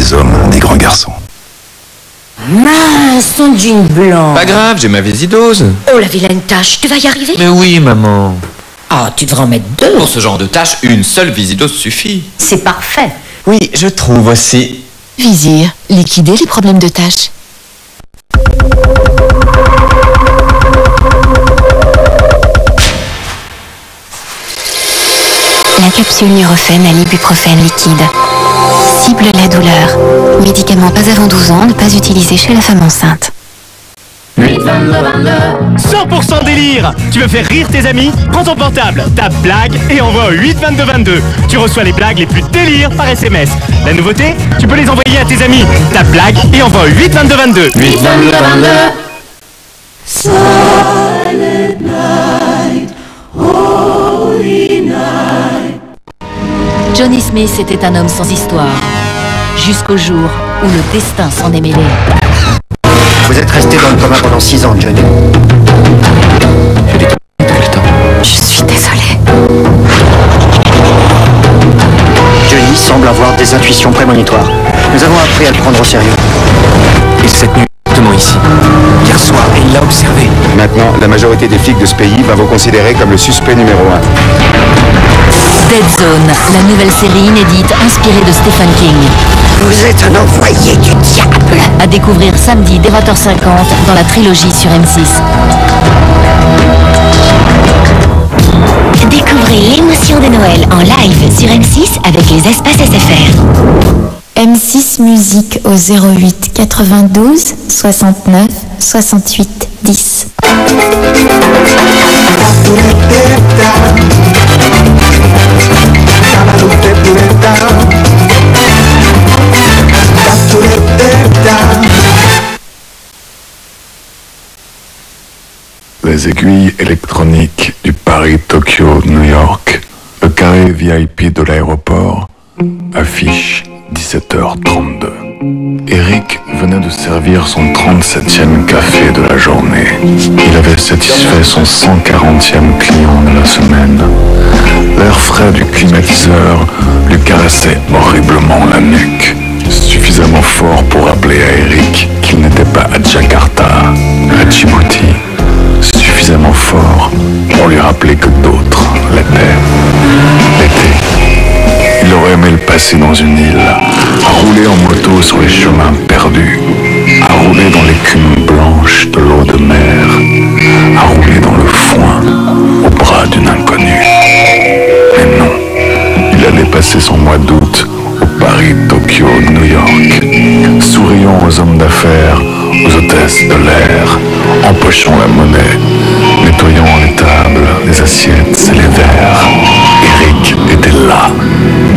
les hommes des grands garçons. Mince, ton jean blanc. Pas grave, j'ai ma vésidose. Oh, la vilaine tâche, tu vas y arriver? Mais oui, maman. Ah, tu devrais en mettre deux. Pour ce genre de tâche, une seule vésidose suffit. C'est parfait. Oui, je trouve aussi. Vizir, liquider les problèmes de tâches. La capsule Nurofen à l'ibuprofène liquide. Cible la douleur. Médicament pas avant 12 ans, ne pas utiliser chez la femme enceinte. 100% délire. Tu veux faire rire tes amis? Prends ton portable, tape blague et envoie au 82222. Tu reçois les blagues les plus délires par SMS. La nouveauté? Tu peux les envoyer à tes amis. Tape blague et envoie au 82222. 82222. Silent night, holy night. Johnny Smith était un homme sans histoire, jusqu'au jour où le destin s'en est mêlé. Vous êtes resté dans le coma pendant 6 ans, Johnny. Je l'ai tout le temps. Je suis désolée. Johnny semble avoir des intuitions prémonitoires. Nous avons appris à le prendre au sérieux. Et cette nuit, exactement ici. Hier soir, il l'a observé. Maintenant, la majorité des flics de ce pays va vous considérer comme le suspect numéro 1. Dead Zone, la nouvelle série inédite inspirée de Stephen King. Vous êtes un envoyé du diable. À découvrir samedi dès 20h50 dans la trilogie sur M6. Découvrez l'émotion de Noël en live sur M6 avec les espaces SFR. M6 Musique au 08 92 69 68 10. Les aiguilles électroniques du Paris-Tokyo-New York, le carré VIP de l'aéroport, affiche 17h32. Eric venait de servir son 37e café de la journée. Il avait satisfait son 140e client de la semaine. L'air frais du climatiseur lui caressait horriblement la nuque. Suffisamment fort pour rappeler à Eric qu'il n'était pas à Jakarta, à Djibouti. Suffisamment fort pour lui rappeler que d'autres l'étaient. L'été. Il aurait aimé le passer dans une île, à rouler en moto sur les chemins perdus, à rouler dans l'écume blanche de l'eau de mer, à rouler dans le foin au bras d'une inconnue. Mais non, il allait passer son mois d'août au Paris, Tokyo, New York, souriant aux hommes d'affaires, aux hôtesses de l'air, empochant la monnaie, nettoyant les tables, les assiettes et les verres. Eric était là,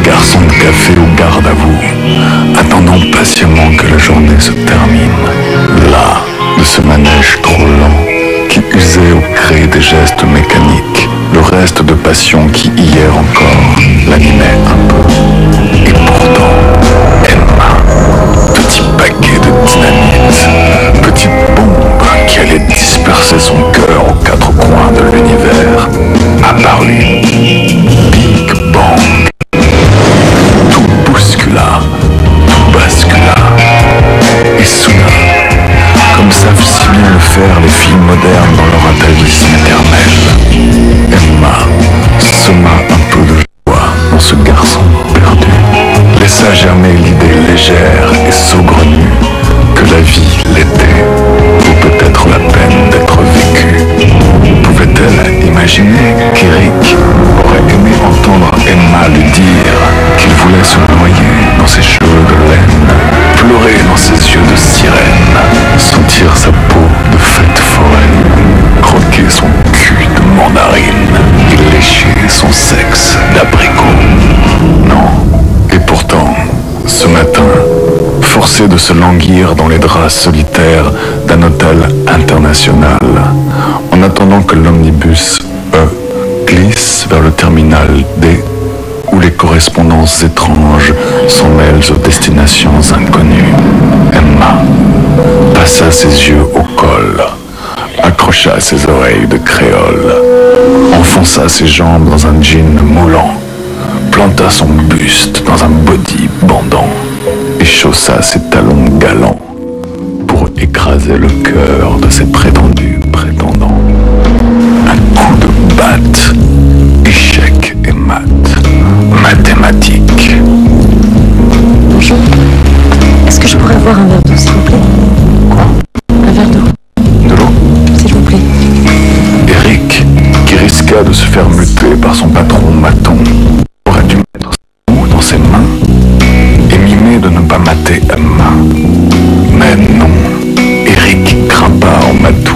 garçon de café au garde à vous, attendant patiemment que la journée se termine. Là, de ce manège trop lent, qui usait au gré des gestes mécaniques, le reste de passion qui hier encore l'animait un peu. Et pourtant, Emma, petit paquet de dynamite, petite bombe qui allait disperser son cœur aux quatre coins de l'univers, a parlé. Big Bang. Tout bouscula, tout bascula. Et soudain, comme savent si bien le faire les filles modernes dans leur atavisme éternel, Emma sema un peu de joie dans ce garçon perdu, laissa germer l'idée légère et saugrenue que la vie l'était, ou peut-être la peine d'être vécue. Pouvait-elle imaginer qu'Eric aurait aimé entendre Emma lui dire qu'il voulait se noyer dans ses cheveux de laine, pleurer dans ses yeux de sirène, sentir sa peau de fête foraine, croquer son cul de mandarine et lécher son sexe d'abricot? Non. Et pourtant, ce matin, forcé de se languir dans les draps solitaires d'un hôtel international, en attendant que l'omnibus E glisse vers le terminal D, où les correspondances étranges s'en mêlent aux destinations inconnues, Emma passa ses yeux au col, accrocha ses oreilles de créole, enfonça ses jambes dans un jean moulant, planta son buste dans un body bandant et chaussa ses talons galants pour écraser le cœur de ses prétendus prétendants. Un coup de batte, échec et mat, mathématiques. Bonjour. Est-ce que je pourrais avoir un verre d'eau, s'il vous plaît? Quoi? Un verre d'eau. De l'eau? S'il vous plaît. Eric, qui risqua de se faire muter par son patron maton, aurait dû mettre ses mots dans ses mains et mimer de ne pas mater Emma. Mais non, Eric craint pas en matou.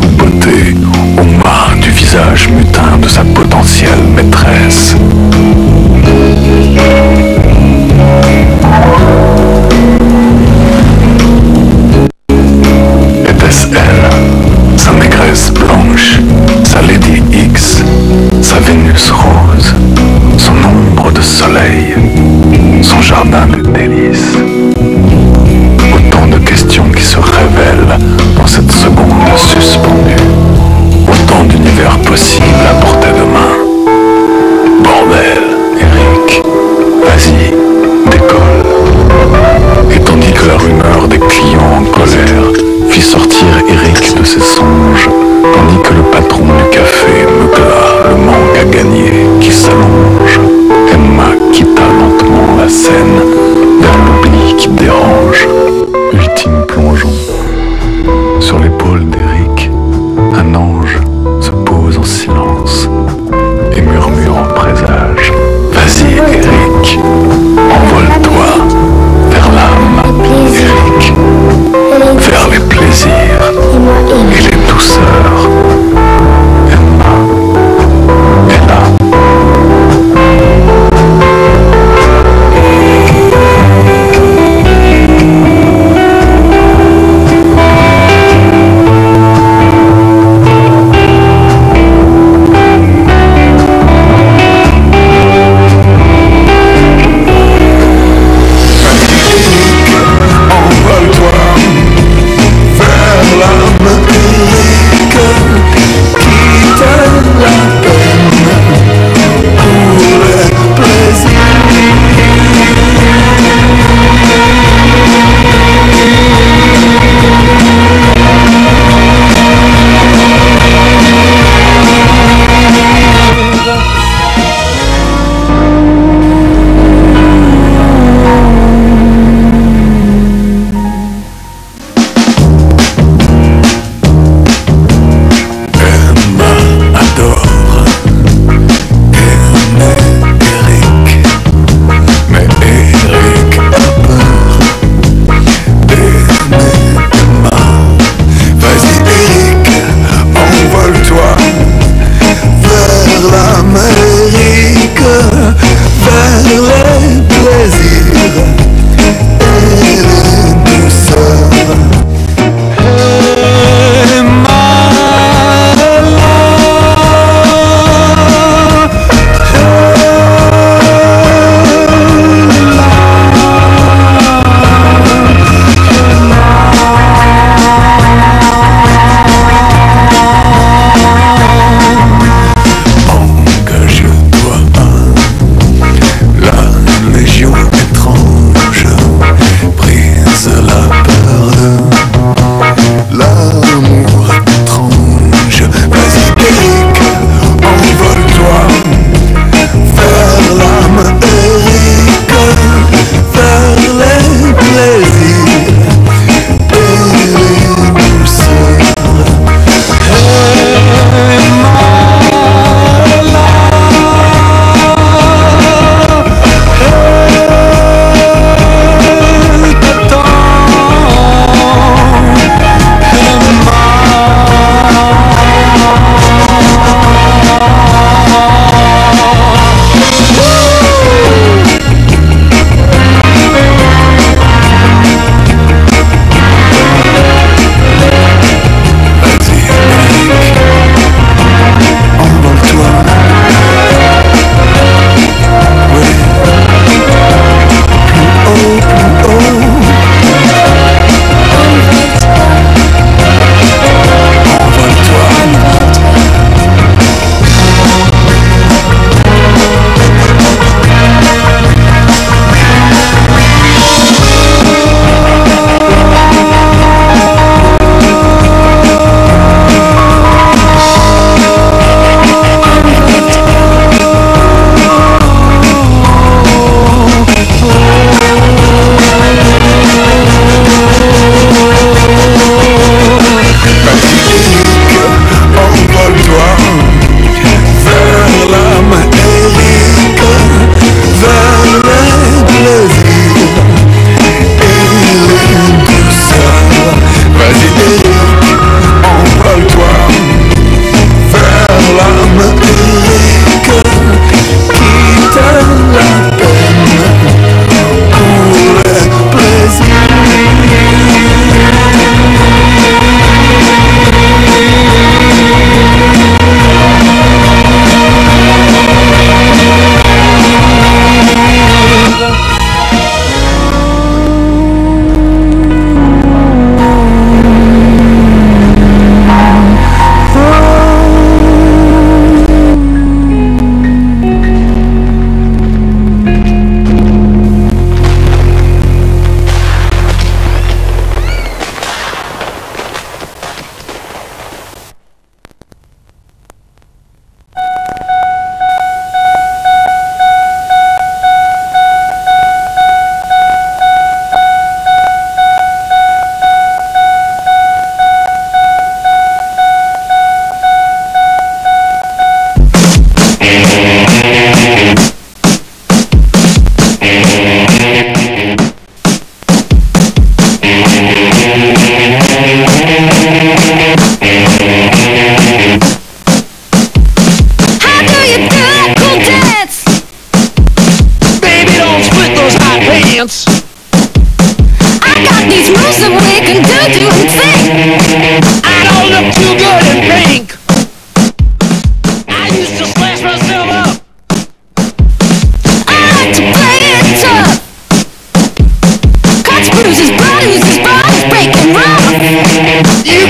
You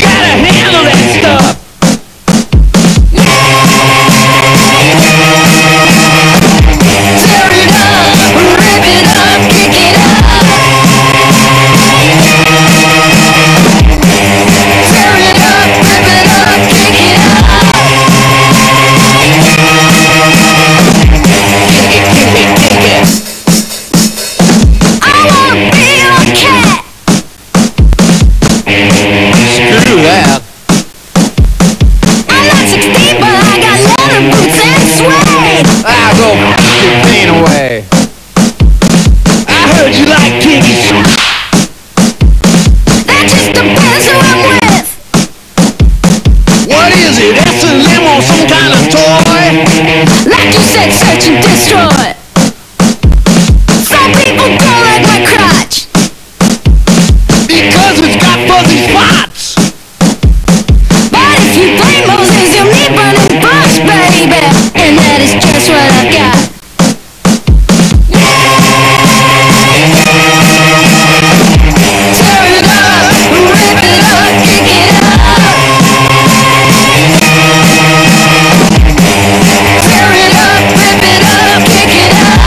gotta handle that stuff. Tear it up, rip it up, kick it up. Tear it up, rip it up, kick it up. Kick it, kick it. I wanna be your cat. Screw that. I'm not 16, but I got leather boots and suede. Ah, go f*** your pain away. I heard you like kickies. That just depends who I'm with. What is it? S&M or some kind of toy? Like you said, search and destroy. Some people don't like my crotch because it's got fuzzy spots. But if you play Moses, you'll need burning bush, baby. And that is just what I've got. Tear it up, rip it up, kick it up. Tear it up, rip it up, kick it up.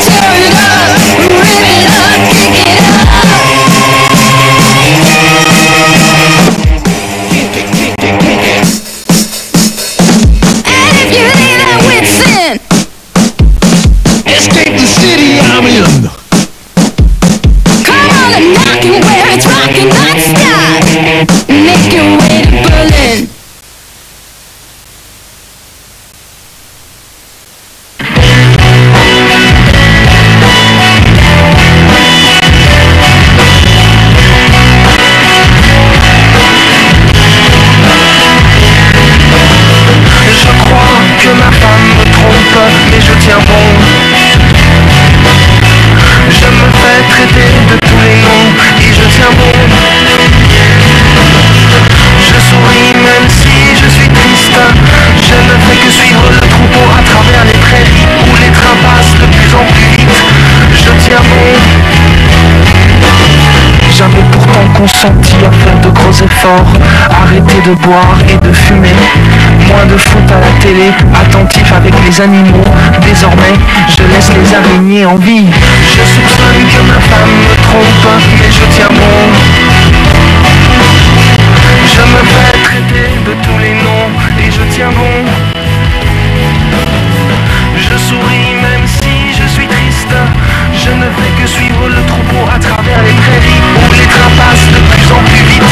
Tear it up, rip it up, kick it up. And if you need that with sin, escape the city I'm in. Come on and knock it where it's rockin' non-stop. Make your way to Berlin. Je crois que ma femme me trompe, mais je tiens bon. Je me fais traiter de tous les noms et je tiens bon. Je souris même si je suis triste. Je ne fais que suivre le troupeau à travers les prairies où les trains passent de plus en plus vite. Je tiens bon. J'avais pourtant consenti à faire de gros efforts, arrêter de boire et de fumer, moins de foot à la télé, attentif avec les animaux. Désormais, je laisse les araignées en vie. Je soupçonne que ma femme me trompe, mais je tiens bon. Je me fais traiter de tous les noms et je tiens bon. Je souris même si je suis triste. Je ne fais que suivre le troupeau à travers les prairies où les trains passent de plus en plus vite.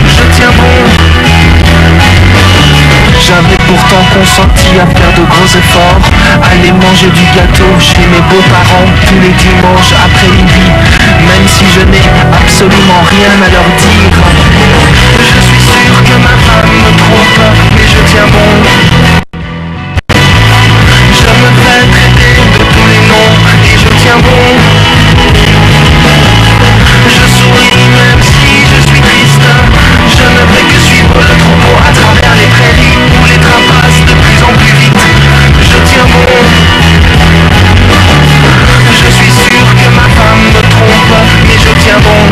Je tiens bon. J'avais pourtant consenti à faire de gros efforts, aller manger du gâteau chez mes beaux-parents tous les dimanches après-midi, même si je n'ai absolument rien à leur dire. Je suis sûr que ma femme me trompe, mais je tiens bon. Je me fais traiter de tous les noms et je tiens bon. Je souris même si je suis triste. Je ne fais que suivre le troupeau à travers les prairies où les trains passent de plus en plus vite. Je tiens bon. Je suis sûr que ma femme me trompe, mais je tiens bon.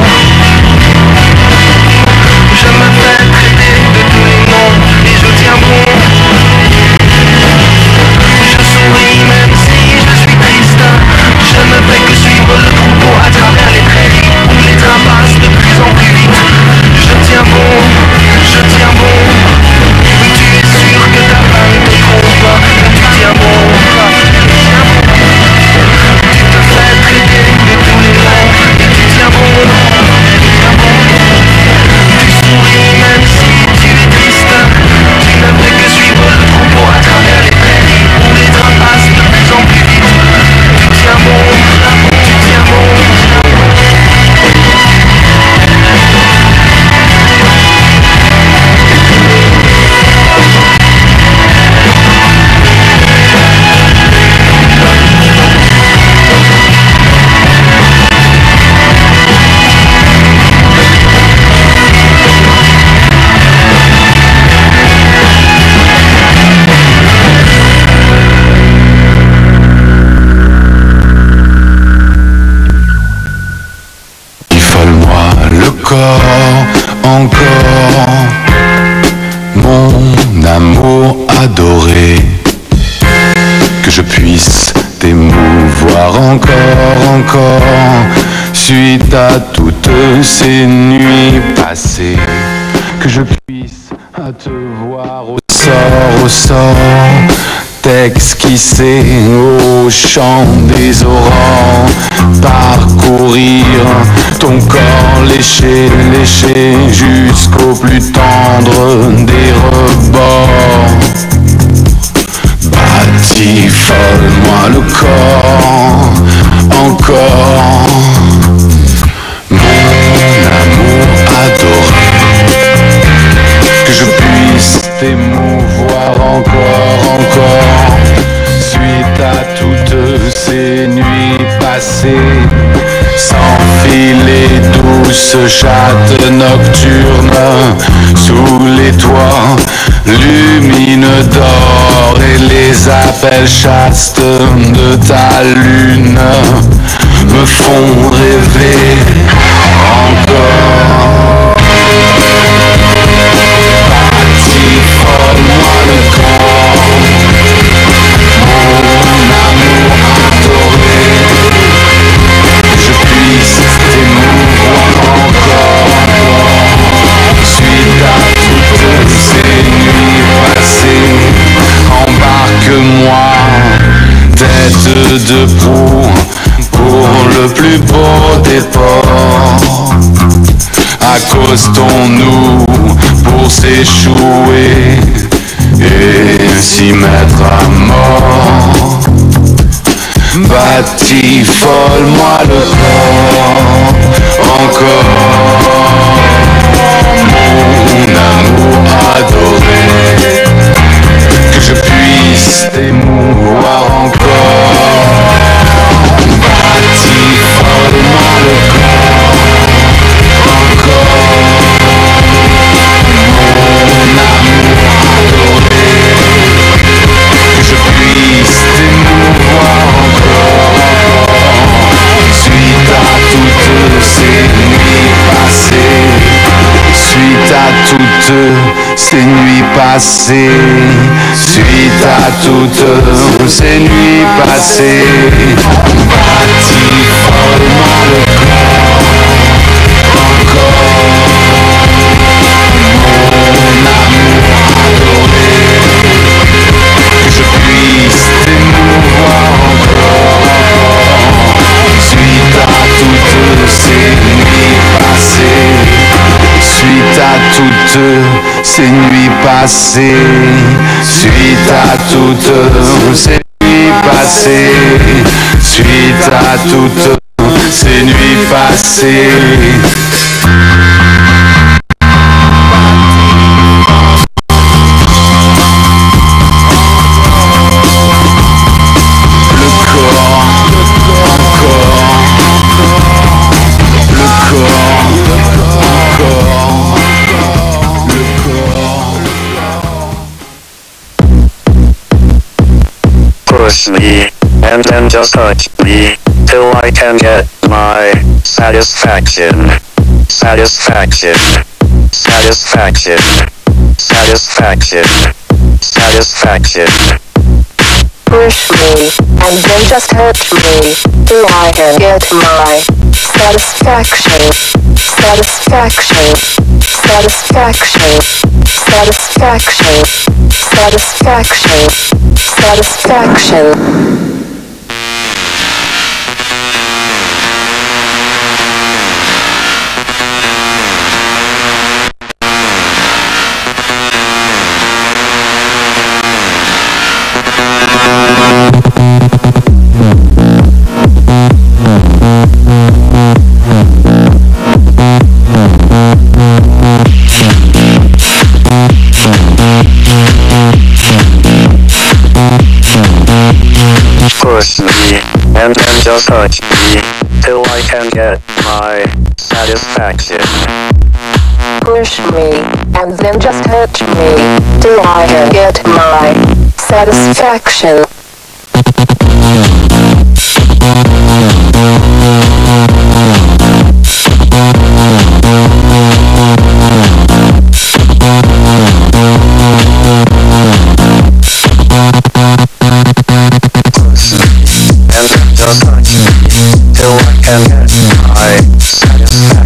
corps, encore mon amour adoré, que je puisse t'émouvoir encore, suite à toutes ces nuits passées, que je puisse te voir au sort, t'esquisser au chant des aurores, parcourir ton corps léché jusqu'au plus tendre des rebords. Batifole-moi le corps, encore mon amour adoré, que je puisse t'émouvoir encore, suite à toutes ces nuits passées, s'enfiler douce chatte nocturne sous les toits lumineux d'or et les appels chastes de ta lune me font rêver encore. Batifole-moi le corps, mon amour adoré, que je puisse t'émouvoir encore, suite à toutes ces nuits passées. Embarque-moi tête de proue pour le plus beau des ports. Accostons-nous pour s'échouer et s'y mettre à mort. Batifole-moi le corps, encore mon amour adoré, que je puisse t'émouvoir encore. Batifole-moi le corps, encore mon amour adoré, que je puisse t'émouvoir encore, suite à toutes ces nuits passées, suite à toutes ces nuits passées, suite à toutes ces nuits passées. Batifole-moi le corps, encore mon amour adoré, que je puisse t'émouvoir encore, suite à toutes ces nuits passées, suite à toutes ces nuits passées, suite à toutes ces nuits passées, suite à toutes ces nuits passées. Push me, and then just touch me, till I can get my satisfaction. Satisfaction. Satisfaction. Satisfaction. Satisfaction. Push me, and then just touch me, till I can get my satisfaction. Satisfaction. Satisfaction. Satisfaction. Satisfaction. Satisfaction. Push me, and then just touch me, till I can get my satisfaction. Push me, and then just touch me, till I can get my satisfaction. Just touch me till I can get my satisfaction.